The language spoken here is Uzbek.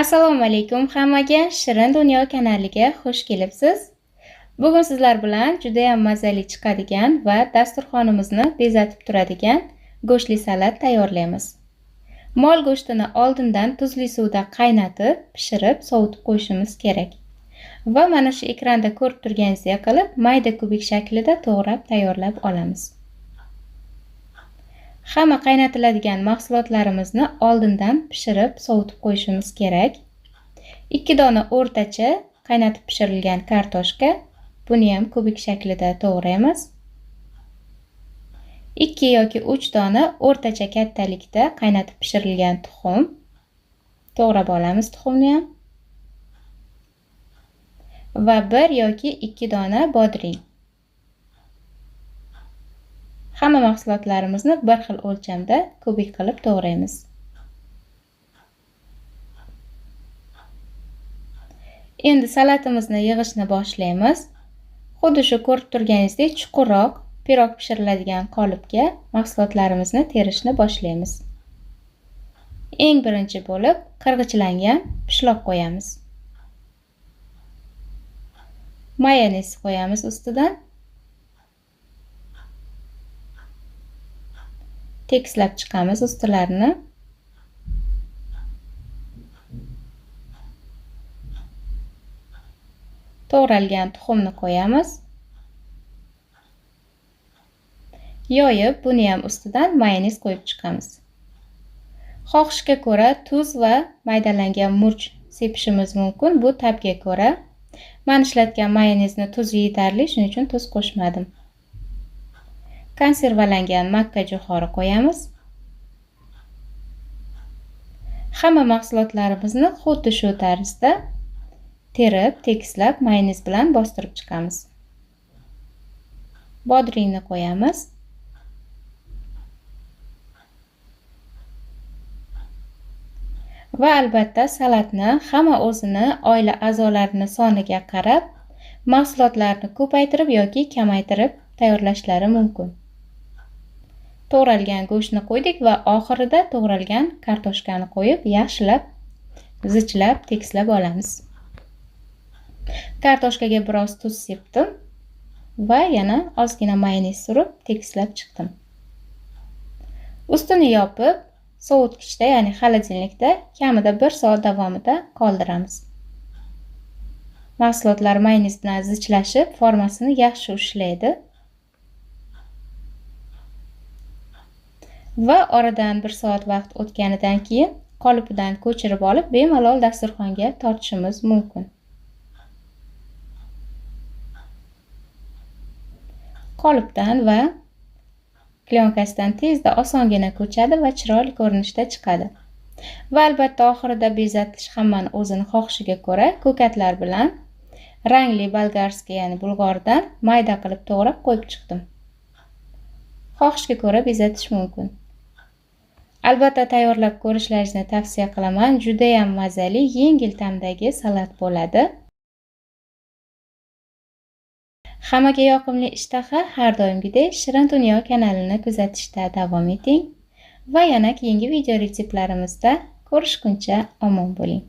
Assalomu alaykum hammaga. Shirin Dunyo kanaliga xush kelibsiz. Bugun sizlar bilan juda ham mazali chiqadigan va dasturxonimizni bezatib turadigan go'shtli salat tayyorlaymiz. Mol go'shtini oldindan tuzli suvda qaynatib, pishirib, sovutib qo'yishimiz kerak. Va mana shu ekranda ko'rib turganingizdek qilib mayda kubik shaklida to'g'rab tayyorlab olamiz. Hamma qaynatiladigan mahsulotlarimizni oldindan pishirib, sovutib qo'yishimiz kerak. 2 dona o'rtacha qaynatib pishirilgan kartoshka, buni ham kubik shaklida to'g'raymiz. 2 yoki 3 dona o'rtacha kattalikda qaynatib pishirilgan tuxum, to'g'rab olamiz tuxumni ham. Va 1 yoki 2 dona bodring. Hamma mahsulotlarimizni bir xil o'lchamda kubik qilib to'g'raymiz. Endi salatimizni yig'ishni boshlaymiz. Xuddi shu ko'rib turganingizdek chuqurroq pirog pishiriladigan qolipga mahsulotlarimizni terishni boshlaymiz. Eng birinchi bo'lib qirg'ichlangan pishloq qo'yamiz. Mayonez qo'yamiz ustidan. Tekislab chiqamiz ustilarini. To'g'ralgan tuxumni qo'yamiz. Yoyib, buni ham ustidan mayonez qo'yib chiqamiz. Xohishga ko'ra tuz va maydalangan murch sepishimiz mumkin. Bu tabga ko'ra. Men ishlatgan mayonezni tuzi yetarli, shuning uchun tuz qo'shmadim. Konservalangan makka jo'xori qo'yamiz. Hamma mahsulotlarimizni xuddi shu tarzda terib, tekislab mayonez bilan bostirib chiqamiz. Bodringni qo'yamiz. Va albatta salatni hamma o'zini oila a'zolarini soniga qarab mahsulotlarni ko'paytirib yoki kamaytirib tayyorlashlari mumkin. To'g'ralgan go'shtni qo'ydik va oxirida to'g'ralgan kartoshkani qo'yib, yaxshilab zichlab, tekislab olamiz. Kartoshkaga biroz tuz sepdim va yana ozgina mayonez surib, tekislab chiqdim. Ustini yopib, sovutgichda, ya'ni xolodilnikda kamida 1 soat davomida qoldiramiz. Mahsulotlar mayonez bilan zichlashib, formasini yaxshi ushlaydi. Va oradan 1 soat vaqt o'tganidan keyin qolipidan ko'chirib olib, bemalol dasturxonga tortishimiz mumkin. Qolipdan va klyonkasidan tezda osongina ko'chadi va chiroyli ko'rinishda chiqadi. Va albatta oxirida bezatish hammani o'zini xohishiga ko'ra ko'katlar bilan rangli bolgarskiy, ya'ni bulg'ordan mayda qilib to'g'rab qo'yib chiqdim. Xohishga ko'ra bezatish mumkin. Albatta tayyorlab ko'rishlaringizni tavsiya qilaman. Juda ham mazali, yengil ta'mdagi salat bo'ladi. Hammaga yoqimli ishtaha, har doimgidek Shirin Dunyo kanalini kuzatishda davom eting va yana keyingi video retseptlarimizda ko'rishguncha omon bo'ling.